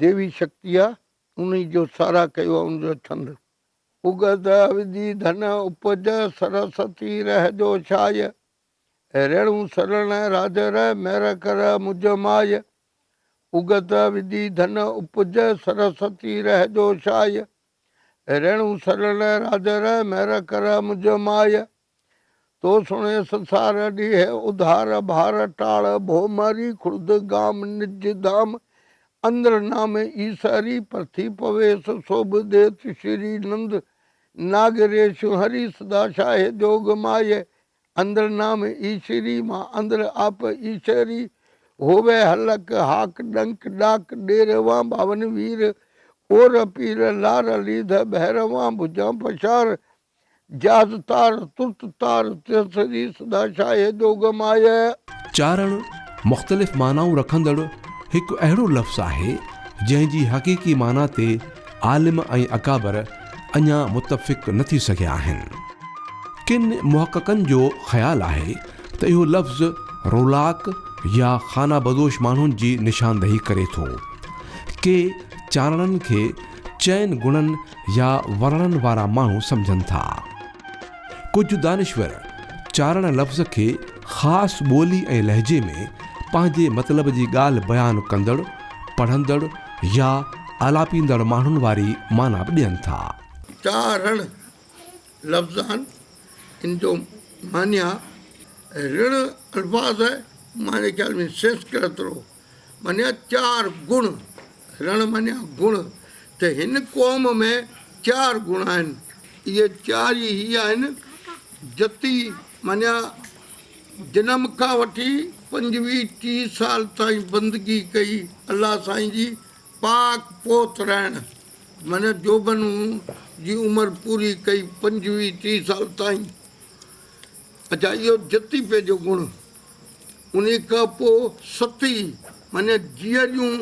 देवी शक्ति आहे, उन जो सारा कयो आहे उनजो छंद। उगत विधि धन उपज सरस्वती रहजो छाय, रेणु शरण राजर मेर कर मुझ माय। उगत विधि धन उपज सरस्वती रहजो छाय, रेणु शरण राजर मेर कर मुझ माय। तो सुने संसार डी उधार भार टाल भोमारी खुर्द गाम निज धाम। अंदर नाम ईसारी पृथ्वी पवेश शोभ देत श्री नंद, नागरेश हरि सदा शाहे जोग माये। अंदर नाम ईश्वरी माँ अंदर आप ईश्वरी, होवे हलक हाक डंक डाक डेरवा बावन वीर। और पीर लार लीध भैरवा भुजा पशार, जाज तार तुर्त तार तेसरी सदा शाहे जोग माये। चारण मुख़्तलिफ़ मानाऊं रखंदड़ हिकु अहिड़ो लफ़्ज़ आहे जंहिंजी हक़ीक़ी माना ते आलिम ऐं अकाबर अञा मुतफ़िक़ न थी सघिया आहिनि। किन मुहक़क़नि जो ख़्यालु आहे त इहो लफ़्ज़ रोलाक या ख़ाना बदोश माण्हुनि जी निशानदही करे थो। के चारणनि खे चइनि गुणनि या वर्णनि वारा माण्हू सम्झनि था। कुझु दानिश्वर चारण लफ़्ज़ खे ख़ासि ॿोली ऐं लहजे में पंहिंजे मतिलब जी ॻाल्हि बयानु कंदड़, पढ़ंदड़ या आलापींदड़ माण्हुनि वारी माना बि ॾियनि था। चारण लफ़्ज़ान इन जो मान्या ऋण अल्फाज है, माने ख्याल में संस्कृत रो मान्या चार गुण, रण मान्या गुण। तो हिन कौम में चार गुण आहिनि, ये चार ही आहिनि। जति मान्या जनम खां वठी 25-30 साल ताईं बंदगी कई अल्लाह साईं जी, पाक पोत रहण, माना जोबन जी उमिरि पूरी कई 25-30 साल ताईं। अच्छा, इहो जति पे जो गुण। उन खां पोइ सती माने जीअरियूं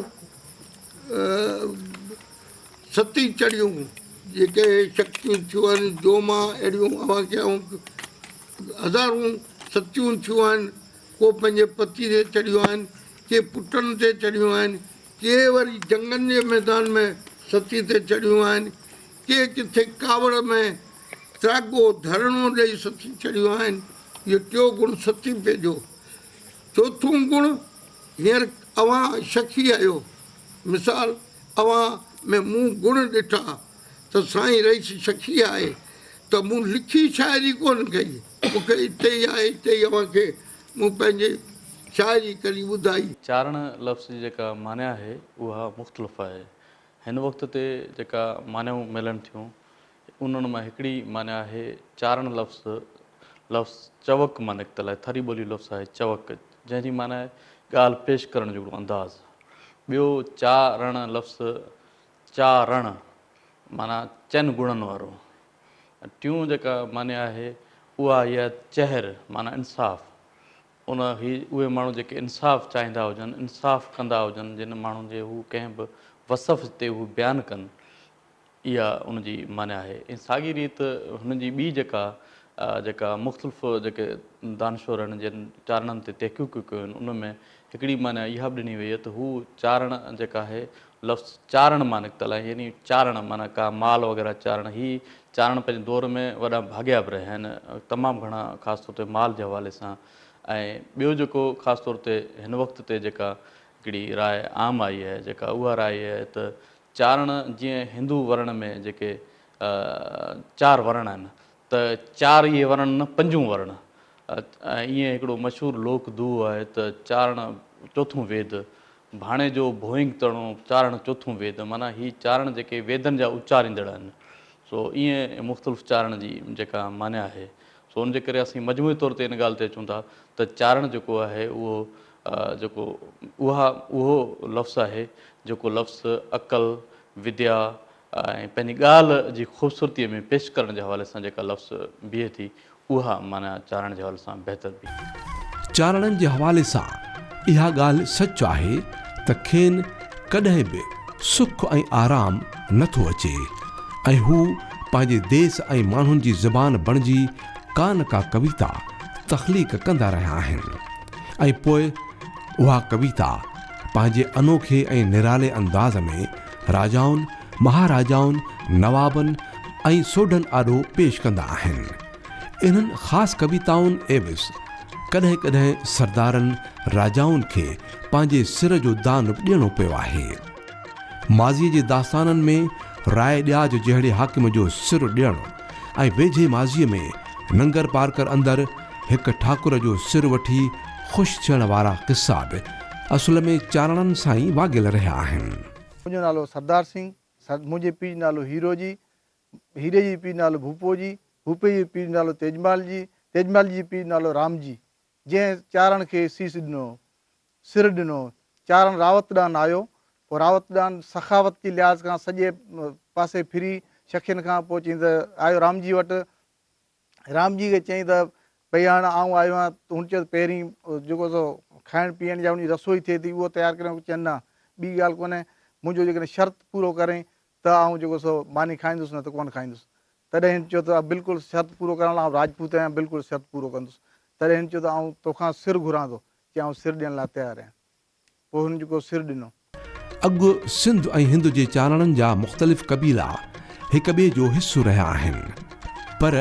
सती चढ़ियूं, जेके शक्तियूं थियूं आहिनि जोमा अहिड़ियूं अवां कयूं हज़ारूं सतियूं थियूं आहिनि। को पंहिंजे पति ते चढ़ियूं आहिनि, के पुटनि ते चढ़ियूं आहिनि, के वरी जंगनि जे मैदान में सती ते चढ़ियूं आहिनि, के किथे कावड़ में त्रागो धरणो ॾेई सती चढ़ियूं आहिनि। इहो टियों गुण सती पे जो। चोथों गुण, हींअर अवां शखी आहियो, मिसाल अवां में मूं गुण ॾिठा त साईं रईस शखी आहे, त मूं लिखी शाइरी कोन कई, मूंखे हिते ई आहे, हिते ई अव्हांखे मूं पंहिंजे शाइरी करी ॿुधाई। चारण लफ़्ज़ जी जेका माना आहे उहा मुख़्तलिफ़ आहे। हिन वक़्त ते जेका मानाऊं मिलनि थियूं उन्हनि मां हिकिड़ी माना आहे चारण लफ़्ज़ चवक मां निकितल आहे, थरी ॿोली लफ़्ज़ आहे चवक, जंहिंजी माना आहे ॻाल्हि पेश करण जो अंदाज़। ॿियो चारण लफ़्ज़ चारण माना चइनि गुणनि वारो। टियों जेका माना आहे उहा इहा चहर माना इंसाफ़। उन ही उहे माण्हू जेके इंसाफ़ चाहींदा हुजनि, इंसाफ़ कंदा हुजनि, जिन माण्हुनि जे हू कंहिं बि वसफ़ ते हू बयानु कनि, इहा उनजी माना आहे। ऐं साॻी रीति हुनजी ॿी जेका मुख़्तलिफ़ जेके दानश्वरनि जिन चारणनि ते तहक़ीक़ कयूं आहिनि, उन में हिकिड़ी माना इहा बि ॾिनी वई आहे त हू चारण जेका आहे लफ़्ज़ चारण मां निकितल आहे, यानी चारण माना का माल वग़ैरह चारण। ही चारण पंहिंजे दौर में वॾा भाॻिया बि रहिया आहिनि, तमामु घणा ख़ासि तौर ते माल जे हवाले सां। ऐं ॿियो जेको ख़ासि तौर ते हिन वक़्त ते जेका हिकिड़ी राय आम आई आहे, जेका उहा राय आहे त चारण जीअं हिंदू वर्ण में जेके 4 वर्ण आहिनि, त 4 इहे वर्ण न 5 वर्ण। ऐं ईअं हिकिड़ो मशहूरु लोक दूह आहे त चारण चोथों वेद, भाणे जो भोईंग तणो चारण चोथों वेद, माना ही चारण जेके वेदनि जा उचारींदड़ आहिनि। सो ईअं मुख़्तलिफ़ चारण जी जेका माना आहे, सो उनजे करे असीं मजमूई तौर ते इन ॻाल्हि ते अचूं था त चारण जेको आहे उहो लफ़्ज़ आहे जेको लफ़्ज़ अक़ल, विद्या ऐं पंहिंजी ॻाल्हि जी ख़ूबसूरतीअ में पेश करण जे हवाले सां जेका लफ़्ज़ बीहे थी, उहा माना चारण जे हवाले सां बहितर बि। चारणनि जे हवाले सां इहा ॻाल्हि सच आहे त खेनि कॾहिं बि सुख ऐं आराम नथो अचे ऐं हू पंहिंजे देस ऐं माण्हुनि जी ज़बान बणिजी का न का कविता तख़लीक़ कंदा रहिया आहिनि ऐं पोइ उहा कविता पंहिंजे अनोखे ऐं निराले अंदाज़ में राजाउनि, महाराजाउनि, नवाबनि ऐं सोढनि आॾो पेश कंदा आहिनि। इन्हनि ख़ासि कविताउनि एविस कॾहिं कॾहिं सरदारनि, राजाउनि खे पंहिंजे सिर जो दान ॾियणो पियो आहे। माज़ीअ जे दास्ताननि में राय ॾियाज जहिड़े हाकिम जो सिर ॾियणु ऐं वेझे माज़ीअ में नंगर पार्कर अंदरि हिकु ठाकुर जो सिर वठी ख़ुशि थियण वारा किस्सा बि असुल में चारणनि सां ई वागियल रहिया आहिनि। मुंहिंजो नालो सरदार सिंह, मुंहिंजे पीउ जो नालो हीरो जी, हीरे जी पीउ जो नालो भूपो जी, भूपे जी पीउ जो नालो तेजमाल जी, तेजमाल जी पीउ जो नालो राम जी, जंहिं चारण खे सीस ॾिनो, सिर ॾिनो। चारण रावत ॾांहुं आयो, पोइ रावत ॾांहुं सखावत जे लिहाज़ खां सॼे पासे फिरी शखियुनि खां पोइ चई त आयो राम जी वटि। राम जी खे चई त भई हाणे आऊं आयो आहियां, हुन चयो पहिरीं जेको सो खाइण पीअण जा उन रसोई थिए थी उहो तयारु करियो। चवनि न ॿी ॻाल्हि कोन्हे, मुंहिंजो जेकॾहिं शर्त पूरो करें त आऊं जेको सो मानी खाईंदुसि, न त कोन खाईंदुसि। तॾहिं हिन चयो त बिल्कुलु शर्त पूरो करण लाइ राजपूत आहियां, बिल्कुलु शर्त पूरो कंदुसि। तॾहिं हिन चयो त आऊं तोखां सिर घुरां थो, की आऊं सिर ॾियण लाइ तयारु आहियां। पोइ हुन जेको सिर ॾिनो। अॻु सिंध ऐं हिंद जे चारणनि जा मुख़्तलिफ़ क़बीला हिक ॿिए जो हिस्सो रहिया आहिनि, पर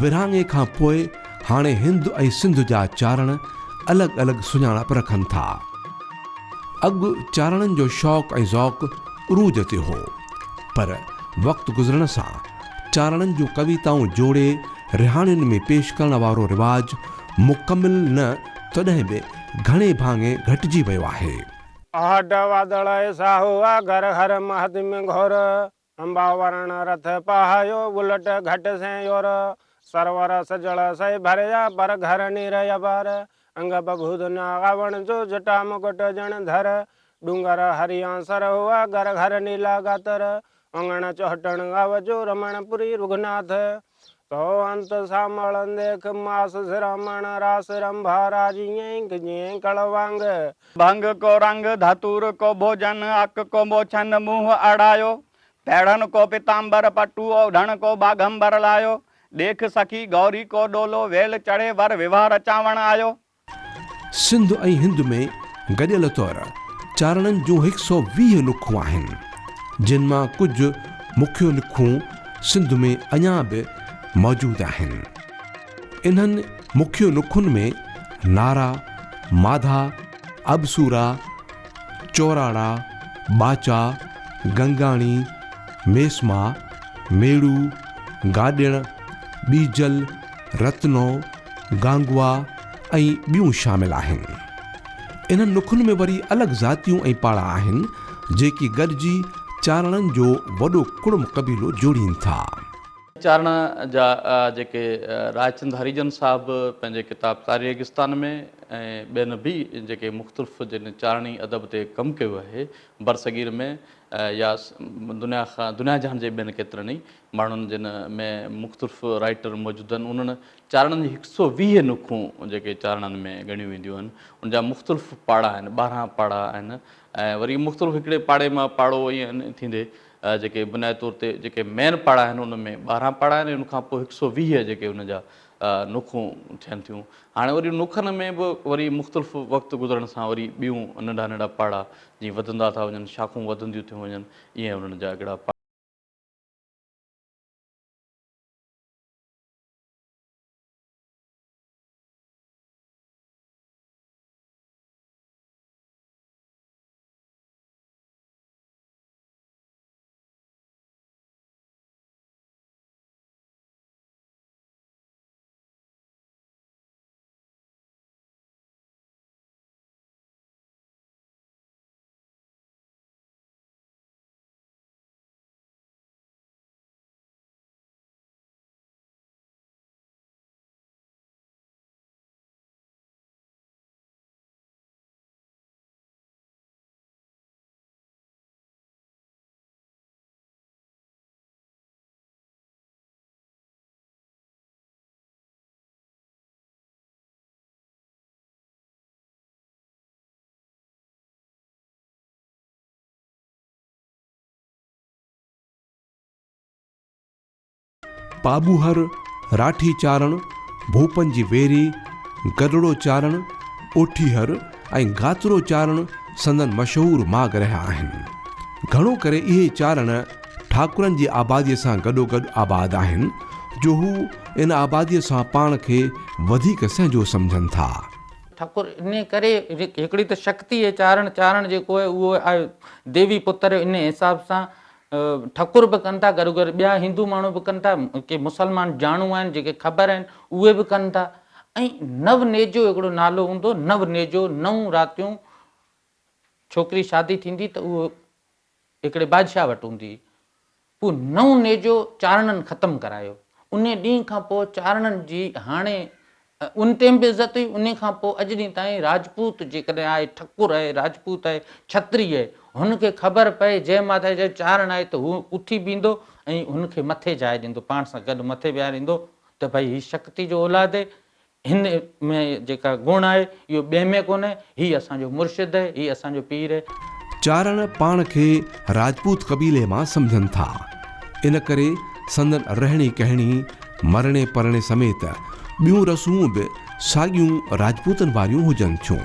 विरहाङे खां पोइ हाणे हिंद ऐं सिंध जा चारण अलॻि अलॻि सुञाणप रखनि था। अॻु चारणनि जो शौक़ु ऐं ज़ौक़ु उरूज ते हो, पर वक़्तु गुज़रण सां चारणनि जूं कविताऊं जोड़े रिहाणियुनि में पेश करण वारो रिवाज मुकमिल न तॾहिं बि घणे भाङे घटिजी वियो आहे। आहट वादळ ऐसा हुआ घर हर महद में घोर, अंबावरण रथ पहायो उलट घट से योर, सरवर सजल सही भरया पर घर नीर अबार, अंग बघुद नागावण जो जटा मुकुट जन धर, डूंगर हरिया सर हुआ घर घर नीला गातर, अंगण चौहटन गावजो रमणपुरी रुघनाथ, तो अंत सामल देख मास श्रमण रास रंभा राजी कड़वांग, भंग को रंग धतूर को भोजन अक को मोछन मुंह अड़ायो, पैड़न को पिताम्बर पट्टू औढ़न को बाघंबर लायो, देख सखी गौरी को डोलो वेल चढ़े वर विवाह रचावण आयो। सिंध ऐं हिंद में गॾियल तौर चारणनि जूं 120 नुखूं आहिनि, जिन मां कुझु मुख्य नुखूं सिंध में अञा बि मौजूदु आहिनि। इन्हनि मुख्य नुखुनि में नारा, माधा, अबसूरा, चौराड़ा, बाचा, गंगाणी, मेसमा, मेड़ू, गाॾिण, बीजल, रत्नो, गांगुआ ऐं ॿियूं शामिल आहिनि। इन्हनि नुखुनि में वरी अलॻि ज़ातियूं ऐं पाड़ा आहिनि जेकी गॾिजी चारणनि जो वॾो कुड़म क़बीलो जोड़ीनि था। चारण जा जेके रायचंद हरिजन साहिबु पंहिंजे किताब तारी रेगिस्तान में ऐं ॿियनि बि जेके मुख़्तलिफ़ जिन चारणी अदब ते कमु कयो आहे बरसगीर में या दुनिया जहान जे ॿियनि केतिरनि ई माण्हुनि जिन में मुख़्तलिफ़ राइटर मौजूदु आहिनि, उन्हनि चारणनि जी 120 नुखूं जेके चारणनि में ॻणियूं वेंदियूं आहिनि, उन जा मुख़्तलिफ़ पाड़ा आहिनि, 12 पाड़ा आहिनि ऐं वरी मुख़्तलिफ़ हिकिड़े पाड़े मां पाड़ो ईअं थींदे जेके बुनियादी तौर ते जेके मेन पाड़ा आहिनि उन में 12 पाड़ा आहिनि, उनखां पोइ 120 जेके उन जा नुखूं थियनि थियूं। हाणे वरी नुखनि में बि वरी मुख़्तलिफ़ वक़्तु गुज़रण सां वरी ॿियूं नंढा नंढा पाड़ा जीअं वधंदा था वञनि, शाख़ूं वधंदियूं थियूं वञनि, ईअं उन्हनि जा हिकिड़ा पाबूहर, राठी चारण, भूपन जी वेरी, गदड़ो चारण, ओठीहर ऐं गातरो चारण संदन मशहूरु माॻ रहिया आहिनि। घणो करे इहे चारण ठाकुरनि जी आबादीअ सां गॾोगॾु आबाद आहिनि जो हू इन आबादीअ सां पाण खे वधीक संहिंजो सम्झनि था। ठाकुर इन करे हिकिड़ी त शक्ति आहे चारण जेको आहे उहो आहे देवी पुत्र, इन हिसाब सां ठाकुर बि कनि था, गॾो गॾु ॿिया हिंदू माण्हू बि कनि था, के मुस्लमान ॼाणू आहिनि जेके ख़बर आहिनि उहे बि कनि था। ऐं नव नेजो हिकिड़ो नालो हूंदो, नव नेजो, 9 रातियूं छोकिरी शादी थींदी त उहो हिकिड़े बादशाह वटि हूंदी, पोइ 9 नेजो चारणनि ख़तमु करायो। उन ॾींहं खां पोइ चारणनि जी हाणे उन टाइम बि इज़त हुई, उन खां पोइ अॼु ॾींहं ताईं राजपूत जेकॾहिं आहे, ठकुर आहे, राजपूत आहे, छत्री आहे, हुनखे ख़बर पए जय माता जो चारण आहे त हू उथी बीहंदो ऐं हुनखे मथे जाइ ॾींदो, पाण सां गॾु मथे विहारींदो त भई हीअ शक्ति जो औलाद आहे, हिन में जेका गुण आहे इहो ॿिए में कोन्हे, हीअ असांजो मुर्शिद आहे, हीअ असांजो पीर आहे। चारण पाण खे राजपूत कबीले मां सम्झनि था, इन करे संदन रहणी कहणी मरणे परणे समेत ॿियूं रसूं बि साॻियूं राजपूतनि वारियूं हुजनि थियूं।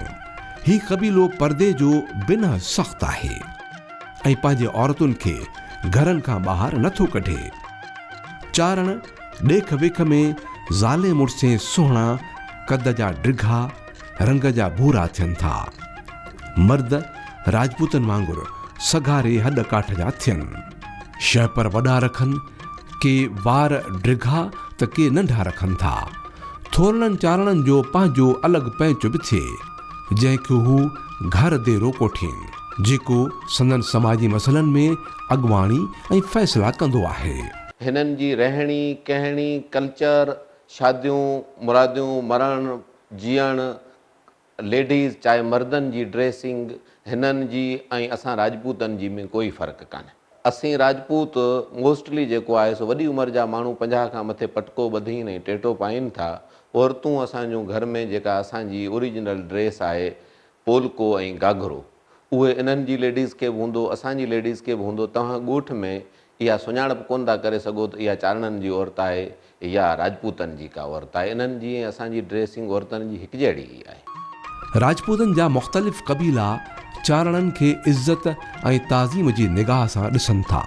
ही कबीलो पर्दे जो बिना सख़्तु आहे ऐं पंहिंजे औरतुनि खे घरनि खां ॿाहिरि नथो कढे। चारण ॾेख वेख में ज़ाले मुड़से सुहिणा, कद जा डिघा, रंग जा भूरा थियनि था। मर्द राजपूतनि वांगुरु सघारे हॾ काठ जा थियनि, शह पर वॾा रखनि, के वार डिघा त के नंढा रखनि था। थोरनि चारणनि जो पंहिंजो अलॻि पैंच बि थिए जंहिंखे हू घर दे रोको ठियनि, जेको संदन समाजी मसइलनि में अॻुवाणी ऐं फ़ैसिला कंदो आहे। हिननि जी रहणी कहणी, कल्चर, शादियूं मुरादियूं, मरण जीअण, लेडीज़ चाहे मर्दनि जी ड्रेसिंग, हिननि जी ऐं असां राजपूतनि जी में कोई फ़र्क़ु कान्हे। असीं राजपूत मोस्टली जेको आहे सो वॾी उमिरि जा माण्हू 50 खां मथे पटको ॿधीन ऐं टेटो पाइनि था। औरतूं असांजो घर में जेका असांजी ओरिजिनल ड्रेस आहे पोलको ऐं घाघरो, उहे इन्हनि जी लेडीज़ खे बि हूंदो, असांजी लेडीज़ खे बि हूंदो। तव्हां ॻोठ में इहा सुञाणप कोन था करे सघो त इहा चारणनि जी औरत आहे या राजपूतनि जी का औरत आहे। इन्हनि जी ऐं असांजी ड्रेसिंग औरतनि जी हिकु जहिड़ी ई आहे। राजपूतनि जा मुख़्तलिफ़ कबीला चारणनि खे इज़त ऐं ताज़ीम जी निगाह सां ॾिसनि था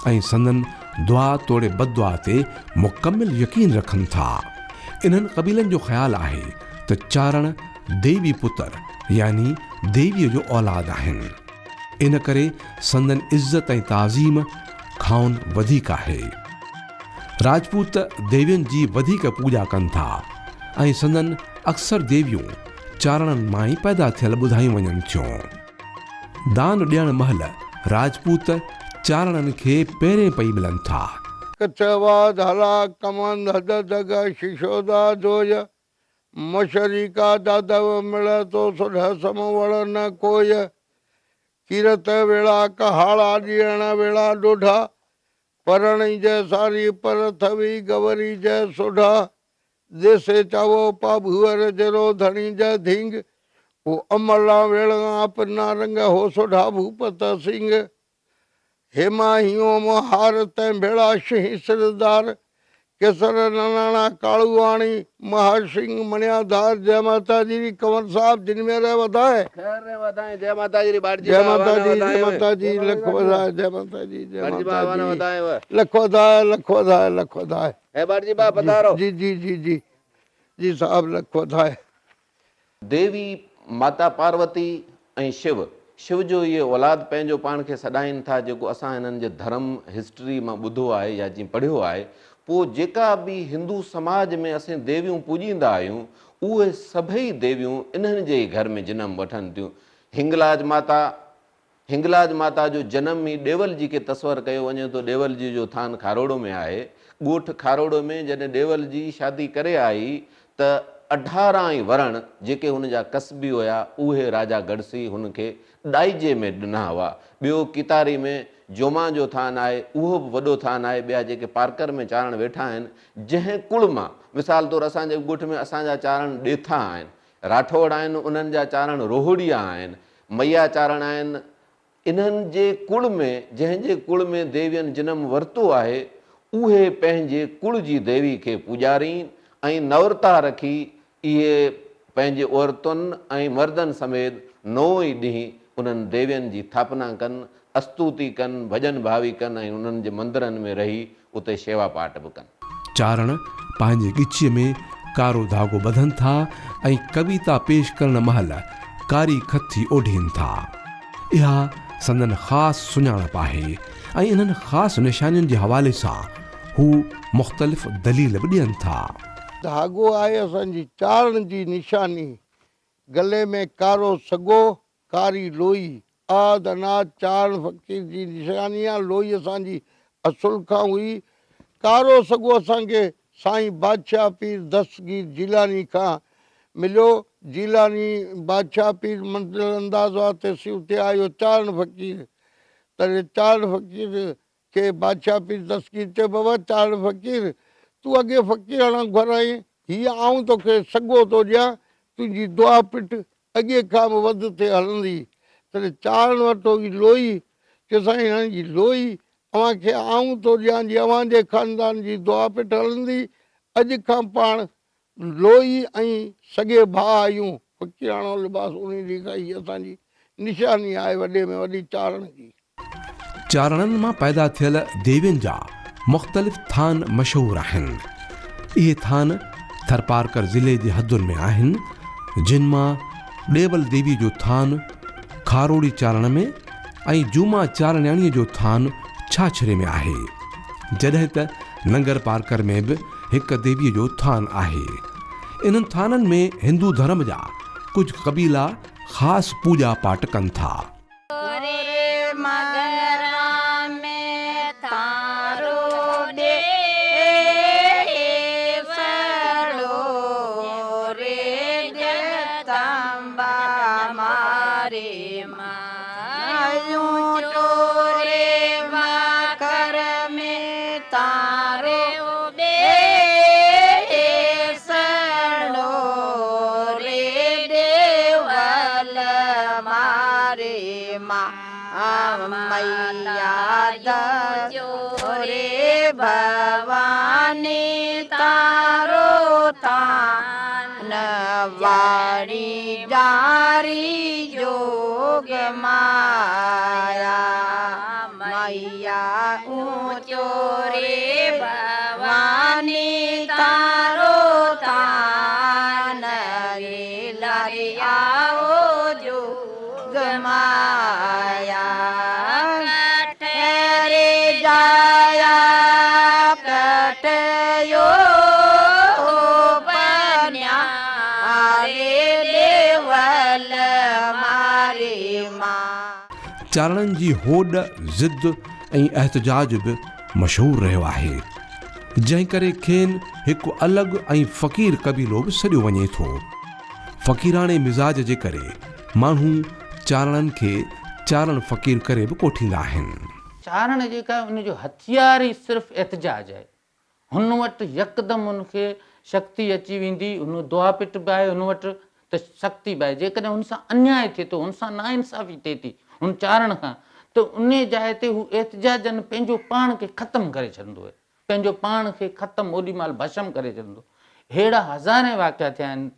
ऐं संदन दुआ तोड़े बदुआ ते मुकमिल यकीन रखनि था। इन्हनि कबीलनि जो ख़्यालु आहे त चारण देवी पुत्र यानी देवीअ जो औलाद आहिनि, इन करे संदन इज़त ऐं ताज़ीम खाउन वधीक आहे। राजपूत देवियुनि जी वधीक पूॼा कनि था ऐं संदन अक्सर देवियूं चारणनि मां ई पैदा थियल ॿुधायूं वञनि थियूं। दान ॾियण महिल राजपूत चारणनि खे पहिरें पई मिलनि था। कचवा धाला कमंद हद दग शिशोदा जोज मशरी का दादव मिल तो सुधा समवड़ न कोय कीरत वेला कहाड़ा ॾियण वेला ॾोढा परण जय सारी पर थवी गवरी जय सोढा जैसे चावो पाभुअर जरो धनी जय धिंग वो अमला वेला अपना रंग हो सोढा भूपत सिंह हेमा हियो हार तैं भेड़ा सिंह सिरदार केसर नाना कालुवाणी महासिंह मणियाधार। जय माता जी। कंवर साहब जिन मेरे वधाए जय माता जी। जय माता जी। जय माता जी। लख वधाए। जय माता जी। जय माता जी। लख वधाए लख वधाए लख वधाए। जी जी जी जी जी साहब लख वधाए। देवी माता पार्वती ऐं शिव जो ये औलाद पंहिंजो पाण खे सॾाइनि था, जेको असां हिननि जे धर्म हिस्ट्री मां ॿुधो आहे या जीअं पढ़ियो आहे। पोइ जेका बि हिंदू समाज में असीं देवियूं पूॼींदा आहियूं उहे सभई देवियूं इन्हनि जे घर में जनमु वठनि थियूं। हिंगलाज माता जो जनमु ई ॾेवल जी खे तस्वर कयो वञे थो। ॾेवल जी जो थान खारोड़ो में आहे। ॻोठ खारोड़ो में जॾहिं ॾेवल जी शादी करे आई त 18 ई वरण जेके हुन जा कसबी हुया उहे राजा गढ़सी हुनखे ॾाइजे में ॾिना हुआ। ॿियो कितारी में जोमा जो थान आहे, उहो बि वॾो थान आहे। ॿिया जेके पारकर में चारण वेठा आहिनि, जंहिं कुल मां मिसाल तौरु असांजे ॻोठ में असांजा चारण ॾेथा आहिनि, राठौड़ आहिनि, उन्हनि जा चारण रोहड़िया आहिनि, मैया चारण आहिनि। इन्हनि जे कुल में जंहिंजे कुल में देवियनि जनमु वरितो आहे उहे पंहिंजे कुल जी देवी खे पूॼारीनि ऐं नवरता रखी इहे पंहिंजे औरतुनि ऐं मर्दनि समेत नओं ई ॾींहुं उन्हनि देवियुनि जी स्थापना कनि, स्तुति कनि, भॼन भावी कनि ऐं उन्हनि जे मंदरनि में रही उते शेवा पाठ बि कनि। चारण पंहिंजे ॻिचीअ में कारो धागो ॿधनि था ऐं कविता पेश करण महिल कारी खथी ओढ़ीनि था। इहा संदन ख़ासि सुञाणप आहे ऐं इन्हनि ख़ासि निशानियुनि जे हवाले सां हू मुख़्तलिफ़ दलील बि ॾियनि था। धागो आहे असांजी चारण जी निशानी, गले में कारो सॻो, कारी लोई, आद अनाज चारण फ़क़ीर जी निशानी आहे। लोई असांजी असुल खां हुई। कारो सॻो असांखे साईं बादशाह पीर दस्तगीर जिलानी खां मिलियो। जिलानी बादशाह पीर मंज़िल अंदाज़ आहे तेसी उते आयो चारण फ़क़ीर, तॾहिं चारण फ़क़ीर खे बादशाह पीर दस्तगीर चयो, बाबा चारण फ़क़ीर तूं अॻे फ़क़ीराणा घुर आई, हीअ आऊं तोखे सॻो थो ॾियां, तुंहिंजी दुआ पिट अॻे खां बि वधि ते हलंदी। तॾहिं चारण वरितो ई लोई, चयो साईं हाणे जी लोई अव्हांखे आऊं थो ॾियां, जी अव्हांजे ख़ानदान जी दुआ पिट हलंदी। अॼु खां पाण लोई ऐं सॻे भाउ आहियूं। फ़क़ीराणो लिबास उन ॾींहं खां ई असांजी निशानी आहे वॾे में वॾी चारण जी। चारणनि मां पैदा थियल देवियुनि जा मुख़्तलिफ़ थान मशहूरु आहिनि। इहे थान थरपारकर ज़िले जे हदुनि में आहिनि, जिन मां ॾेवल देवी जो थान खारोड़ी चारण में ऐं जूमा चारण्याणीअ जो थान छाछरे में आहे, जॾहिं त नंगर पारकर में बि हिकु देवीअ जो थान आहे। इन्हनि थाननि में हिंदू धर्म जा कुझु क़बीला ख़ासि पूॼा पाठ कनि था। भवानी तारो तान वारी जारी जोग माया, मैया ऊंचो रे भवानी तारो तान रे लारे आओ जोग माया। कठरे जाया कठयो बन्या रे देवल मारे मां। चारणनि जी होॾ, ज़िद ऐं एहतजाज बि मशहूरु रहियो आहे, जंहिं करे खेनि हिकु अलॻि ऐं फ़क़ीर क़बीलो बि सॾियो वञे थो। फ़क़ीराणे मिज़ाज जे करे माण्हू चारणनि खे चारण फ़क़ीर करे बि कोठींदा आहिनि। चारण जेका आहे उनजो हथियार ई सिर्फ़ु एहतजाज आहे। हुन वटि यकदमि उनखे शक्ति अची वेंदी, हुन दुआ पिट बि आहे हुन वटि, त शक्ति बि आहे। जेकॾहिं हुन सां अन्याय थिए थो, हुन सां नाइंसाफ़ी थिए थी हुन चारण खां, त उन जाइ ते हू एहतजाजनि पंहिंजो पाण खे ख़तमु करे छॾींदो आहे, पंहिंजो पाण खे ख़तमु ओॾी महिल भस्म करे छॾींदो। अहिड़ा हज़ारे वाक़िया थिया आहिनि।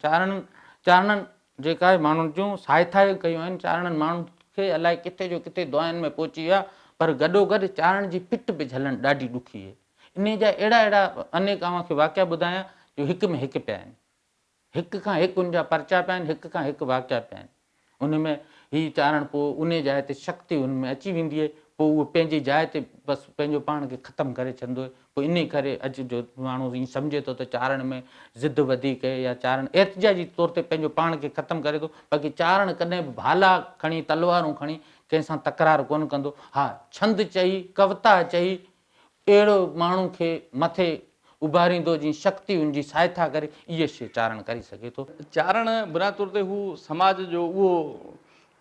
चारणनि जेका आहे माण्हुनि जूं सहायता कयूं आहिनि। चारणनि माण्हुनि खे अलाए किथे जो किथे दुआनि में पहुची विया, पर गॾोगॾु चारण जी पिट बि झलणु ॾाढी ॾुखी आहे। इन जा अहिड़ा अनेक खे वाक़िया ॿुधायां जो हिक में हिकु पिया आहिनि, हिक खां हिकु उन जा परचा पिया आहिनि, हिक खां हिकु वाक़िया पिया आहिनि। उन में हीउ चारण पोइ उन जाइ ते शक्ति उन में अची वेंदी आहे, पोइ उहो पंहिंजी जाइ ते बसि पंहिंजो पाण खे ख़तमु करे छॾींदो आहे। पोइ इन करे अॼु जो माण्हू ईअं सम्झे थो त चारण में ज़िद वधीक आहे या चारण एहतजाजी तौर ते पंहिंजो पाण खे ख़तमु करे थो। बाक़ी चारण कॾहिं बि भाला खणी तलवारूं खणी कंहिंसां तकरार कोन कंदो। हा, छंद चई, कविता चई, अहिड़ो माण्हू खे मथे उभारींदो जीअं शक्ति हुनजी सहायता करे, इहे शइ चारण करे सघे थो। चारण बुनियादी तौर ते हू समाज जो उहो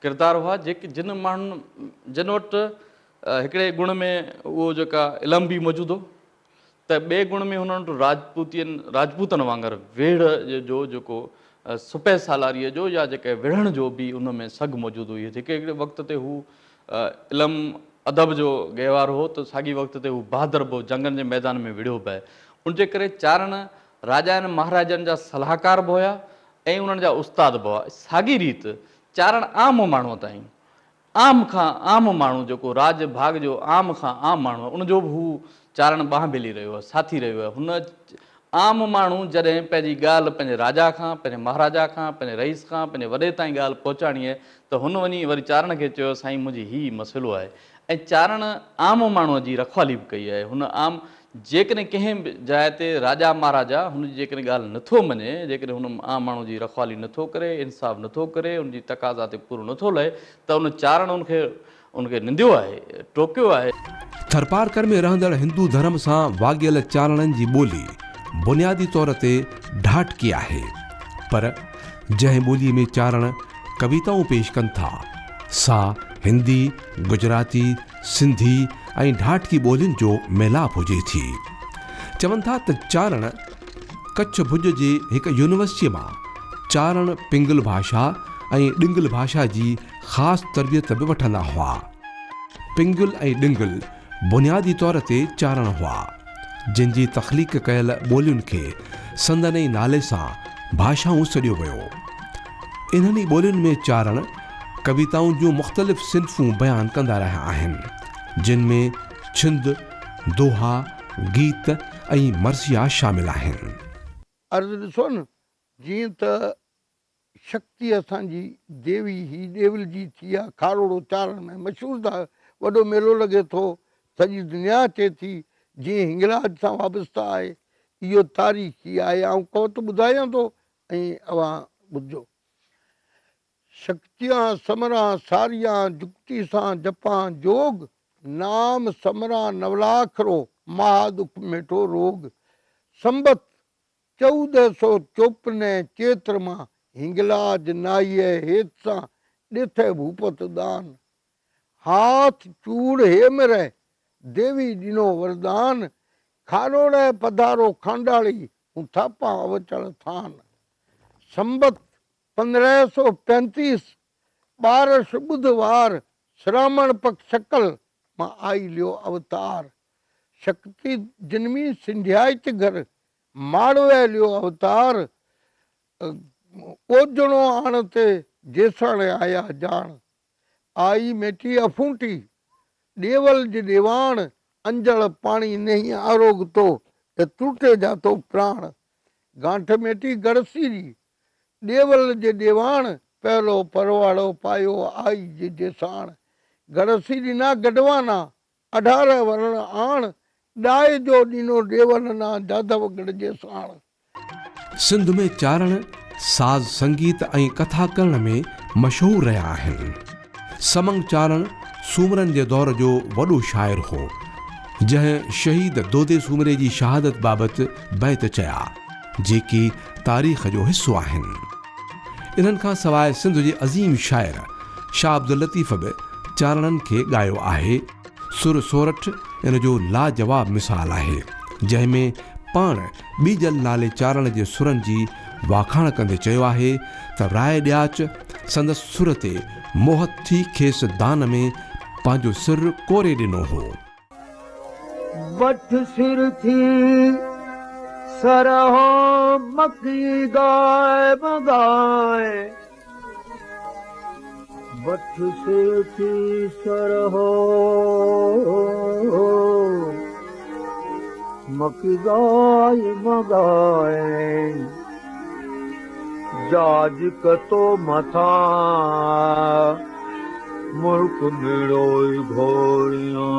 किरदारु हुआ जेके जिन माण्हुनि जिन वटि हिकिड़े गुण में उहो जेका इल्मु बि मौजूदु हो, त ॿिए गुण में हुननि वटि राजपूतनि वांगुरु वेड़ जो जेको सुपे सालारीअ जो या जेके विढ़ण जो बि उन में सघ मौजूदु हुई। जेके हिकिड़े वक़्त ते हू इल्मु अदब जो गहिवार हो, त साॻी वक़्त ते हू बहादुर बि जंगनि जे मैदान में विढ़ियो बि आहे। उनजे करे चारण राजाउनि महाराजनि जा सलाहकार बि हुया ऐं उन्हनि जा उस्ताद बि हुआ। साॻी रीति चारण आम माण्हूअ ताईं, आम खां आम माण्हू जेको राज भाग जो आम खां आम माण्हू आहे उनजो बि हू चारण बांह बेली रहियो आहे, साथी रहियो आहे। हुन आम माण्हू जॾहिं पंहिंजी ॻाल्हि पंहिंजे राजा खां, पंहिंजे महाराजा खां, पंहिंजे रईस खां, पंहिंजे वॾे ताईं ॻाल्हि पहुचाइणी आहे त हुन वञी वरी चारण खे चयो साईं मुंहिंजी हीउ मसइलो आहे। ऐं चारण आम माण्हूअ जी रखवाली बि कई आहे। हुन आम जेकॾहिं कंहिं बि जाइ ते राजा महाराजा हुनजी जेकॾहिं ॻाल्हि नथो मञे, जेकॾहिं हुन आम माण्हू जी रखवाली नथो करे, इंसाफ़ नथो करे, उनजी तक़ाज़ा ते पूरो नथो लहे त उन चारण उनखे निंदियो आहे, टोकियो आहे। थरपारकर में रहंदड़ हिंदू धर्म सां वाॻियल चारणनि जी ॿोली बुनियादी तौर ते ढाटकी आहे, पर जंहिं ॿोलीअ में चारण कविताऊं पेश कनि था सा हिंदी, गुजराती, सिंधी ऐं ढाटकी ॿोलियुनि जो मेलाप हुजे थी। चवनि था त चारण कच्छ भुज जे हिकु यूनिवर्सिटीअ मां चारण पिंगल भाषा ऐं ॾिंगल भाषा जी ख़ासि तरबियत बि वठंदा हुआ। पिंगल ऐं ॾिंगल बुनियादी तौर ते चारण हुआ, जिन जी तख़लीक़ कयल ॿोलियुनि खे संदन ई नाले सां भाषाऊं सॾियो वियो। इन्हनि ॿोलियुनि में चारण कविताउनि जूं मुख़्तलिफ़ सिन्फ़ूं बयानु कंदा रहिया आहिनि, जिन में छिंद, दोहा, गीत ऐं मर्सिया शामिल आहिनि। अर्ज़ु ॾिसो न, जीअं त शक्ति असांजी देवी ही ॾेवल जी थी आहे, खारोड़ो चारण में मशहूरु आहे, वॾो मेलो लॻे थो, सॼी दुनिया अचे थी, जीअं हिंगलाज सां वाबस्ता आहे। इहो तारीख़ी आहे, ऐं कवत ॿुधायां थो ऐं अवां ॿुधजो। शक्तियां समरा सारियां जुक्ति सां जपां जोग, नाम समरा नवलाखरो महादुख मेटो रोग। संबत 1454 चेत्र मां हिंगलाज नाईअ हेत सां ॾिठे भूपत दान। हाथ चूड़ हेमर देवी ॾिनो वरदान, खारोड़े पधारो खांडाड़ी हूं थापा अवचड़ थान। संबत 1535 बारस बुधवार श्रावण पक्ष शकल मां आई लियो अवतार। शक्ति जिनमी सिंधियाइत घर माड़वे लियो अवतार। ओजणो आणते जेसण आया जान। आई मेटी अफूंटी ॾेवल जे ॾेवाण, अंजड़ पाणी नहीं आरोग तो ए टूटे जातो प्राण। गांठ मेटी गड़सीरी ॾेवल जे ॾेवाण, पहलो परवाड़ो पायो आई जे जेसाण। गड़सीरी ना गडवाना 18 वरण आण, डाए जो ॾिनो ॾेवल ना जाधवगढ़ जे साण। सिंध में चारण साज़ संगीत ऐं कथा करण में मशहूरु रहिया आहिनि। समंग चारण सूमरनि जे दौर जो वॾो शाइर हो, जंहिं शहीद दोदे सूमरे जी शहादत बाबति बैत चया, जेकी तारीख़ जो हिसो आहिनि। इन्हनि खां सवाइ सिंध जे अज़ीम शाइर शाह अब्दुल लतीफ़ बि चारणनि खे ॻायो आहे। सुर सोरठ इन जो लाजवाब मिसाल आहे, जंहिंमें पाण ॿीजल नाले चारण जे सुरनि जी वाखाण कंदे चयो आहे त राय ॾियाच संदसि सुर ते मोहत थी खेसि दान में पंहिंजो सिर कोरे ॾिनो हो। वठ सिर थी सरहो मकी गाए बगाए, वठ सिर थी सरहो मकी गाए बगाए। जाज कतो मथा मुल्क मिड़ोई घोड़ियां।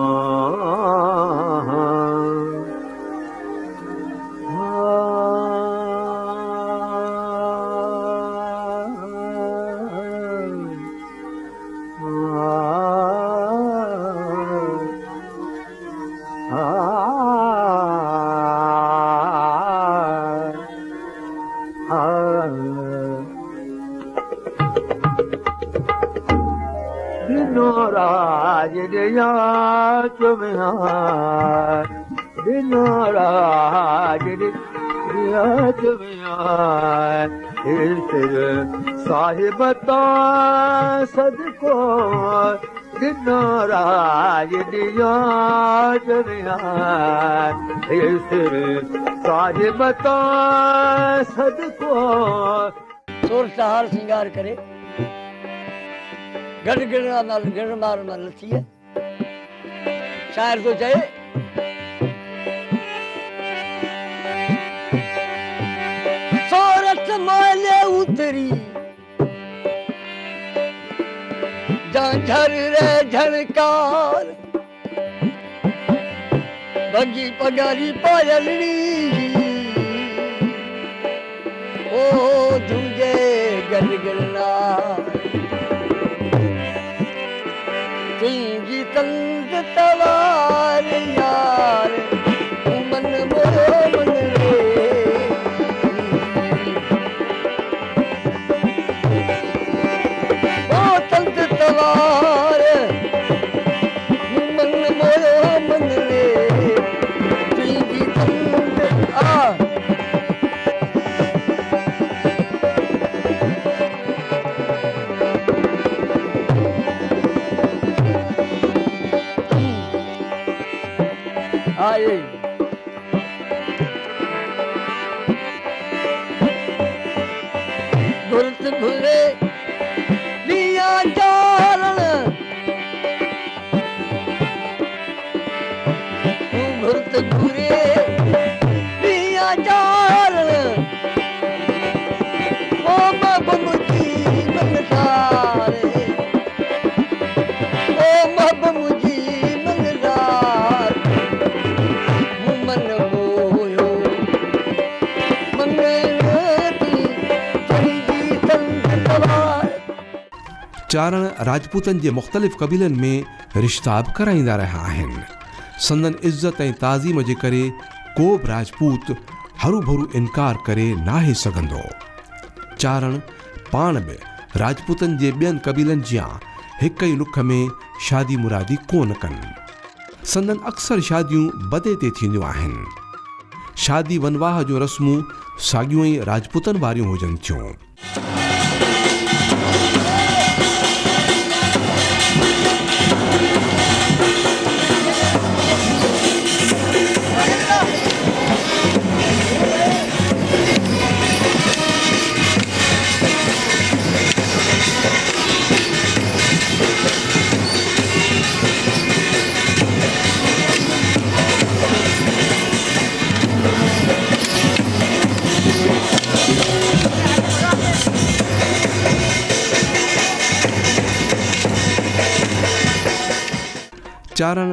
राज दिया चुमियार, दिनो राज दिया चुमियार। सिर साहिबता सदको, दिनो राज दिया चुमियार। सिर साहिबता सदको। सोर सहार श्रृंगार करे गॾ गिणा नाल गिण मार में लथी है शायर तो चए सोरठ मोले उतरी झांझर रे झणकार बगी पगारी पायलनी ओ तुझे गलगलना तुझी तंग तवार यार मन मोरो मन रे ओ तंग तवार मन मोरो मन रे तुझी तंग आए गुरत भुले दिया जालन गुरत भुले दिया जालन ओ मुझी मनसारे ओ मुझी मनसार मन मोयो मंगलती तुझी तंग तवार चारण राजपूतन जे मुख़्तलिफ़ क़बीलनि में रिश्ता बि कराईंदा रहिया आहिनि। संदन इज़त ऐं ताज़ीम जे करे को बि राजपूत हरू भरू इनकार करे नाहे सघंदो। चारण पाण बि राजपूतन जे ॿियनि क़बीलनि जियां हिक ई लुख में शादी मुरादी कोन कनि। संदन अक्सर शादियूं बदे ते थींदियूं आहिनि। शादी वनवाह जो रस्मूं साॻियूं ई राजपूतन वारियूं हुजनि थियूं। चारण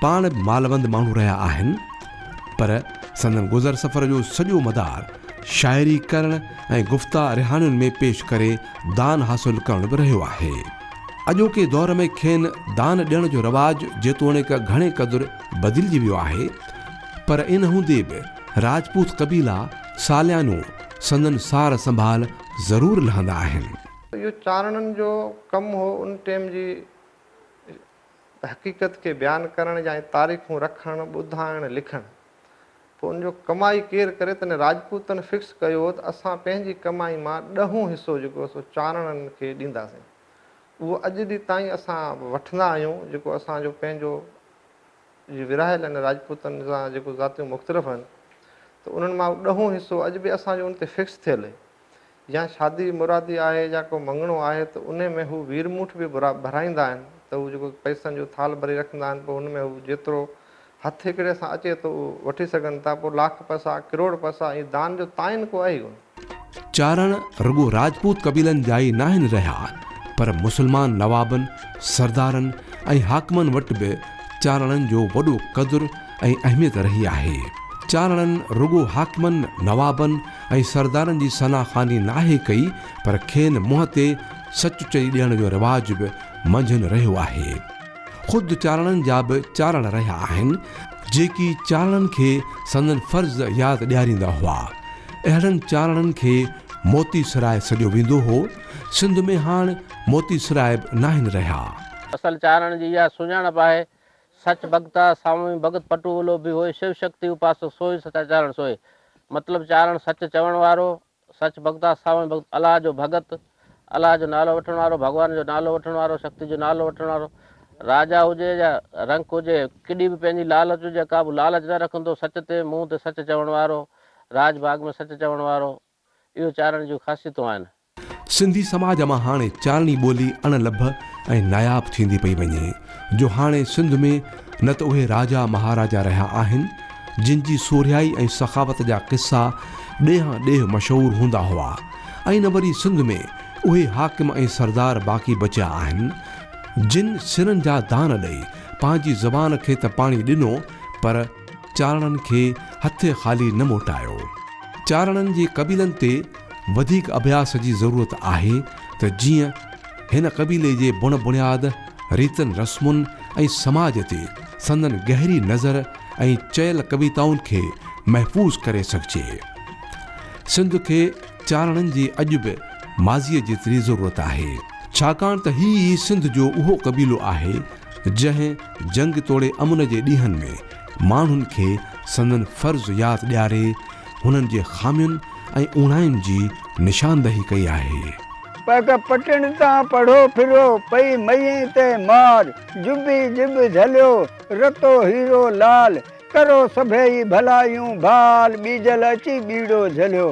पाण बि मालवंद माण्हू रहिया आहिनि पर संदन गुज़र सफ़र जो सॼो मदार शाइरी करण ऐं गुफ़्ता रिहाणियुनि में पेश करे दान हासिल करण बि रहियो आहे। अॼोके दौर में खेनि दान ॾियण जो रवाज जेतोणीक घणे क़दुरु बदिलजी वियो आहे पर इन हूंदे बि राजपूत क़बीला सालियानो संदन सार संभाल ज़रूरु लहंदा आहिनि। इहो चारणनि जो कमु हो उन टाइम जी हक़ीक़त के बयान करण या तारीख़ूं रखणु ॿुधाइणु लिखणु पोइ उनजो कमाई केरु करे त राजपूतनि फिक्स कयो त असां पंहिंजी कमाई मां 10हों हिसो जेको सो चारणनि खे ॾींदासीं। उहो अॼु ॾींहुं ताईं असां वठंदा आहियूं जेको असांजो पंहिंजो विरहायल आहिनि राजपूतनि सां जेको ज़ातियूं मुख़्तलिफ़ आहिनि त उन्हनि मां 10हों हिसो अॼु बि असांजो उन ते फिक्स थियल आहे। या शादी मुरादी आहे या को मंगणो आहे त उन में हू वीरमुठ बि भराईंदा आहिनि त उहो जेको पैसनि जो थाल भरे रखंदा आहिनि पोइ हुन में हू जेतिरो हथु हिकिड़े सां अचे थो उहो वठी सघनि था। पोइ लाख पैसा किरोड़ पैसा ऐं दान जो ताइन को आहे कोन। चारण रुगो राजपूत क़बीलनि जा ई नाहिनि रहिया पर मुसलमान नवाबनि सरदारनि ऐं हाकमनि वटि बि चारणनि जो वॾो क़दुरु ऐं अहमियत रही आहे। चारणनि रुगो हाकमनि नवाबनि ऐं सरदारनि जी सनाख़ानी नाहे कई पर खेनि मुंहं ते सच चई ॾियण जो रिवाज बि मंझंदि रहियो आहे। ख़ुदि चारणनि जा बि चारण रहिया आहिनि जेकी चारणनि खे संदन फ़र्ज़ यादि ॾियारींदा हुआ। अहिड़नि चारणनि खे मोती सराय सॾियो वेंदो हो। सिंध में हाणे मोती सराय बि नाहिनि रहिया। असल चारण जी इहा सुञाणप आहे सच भगता स्वामी भगत पटुवलो बि होए शिव शक्ति उपासक सोई सचा चारण सोए मतिलबु चारण सच चवण वारो सच भगता स्वामी भगत अलाह जो भगत अलाह जो नालो वठण वारो भॻवान जो नालो वठण वारो शक्ति जो नालो वठण वारो राजा हुजे या रंक हुजे केॾी बि पंहिंजी लालच हुजे का बि लालच न रखंदो सच ते मुंहं ते सच चवण वारो राजबाग में सच चवण वारो इहो चारण जूं ख़ासियतूं आहिनि। सिंधी समाज मां हाणे चारणी ॿोली अणलभ ऐं नायाब थींदी पई वञे, जो हाणे सिंध में न त उहे राजा महाराजा रहिया आहिनि जिन जी सोरियाई ऐं सखावत जा किस्सा ॾेहां ॾेह मशहूरु हूंदा हुआ, ऐं न वरी सिंध में उहे हाकिम ऐं सरदार बाक़ी बचिया आहिनि जिन सिरनि जा दान ॾेई पंहिंजी ज़बान खे त पाणी ॾिनो पर चारणनि खे हथे ख़ाली न मोटायो। चारणनि जे क़बीलनि ते वधीक अभ्यास जी ज़रूरत आहे त जीअं हिन क़बीले जे बुण बुनियाद रीतनि रस्मुनि ऐं समाज ते संदन गहरी नज़र ऐं चयल कविताउनि खे महफ़ूज़ करे सघिजे। सिंध खे चारणनि जी अॼु बि माज़ीअ जेतिरी ज़रूरत आहे, छाकाणि त ही सिंध जो उहो क़बीलो आहे जंहिं जंग तोड़े अमुन जे ॾींहंनि में माण्हुनि खे संदन फ़र्ज़ यादि ॾियारे हुननि जे ख़ामियुनि ऐं उणायुनि जी निशानदही कई आहे। पग पटण तां पढ़ो फिरो पई मई ते मार, जुबी जिब झलियो रतो हीरो लाल, करो सभई भलायूं भाल, बीजल अची बीड़ो झलियो।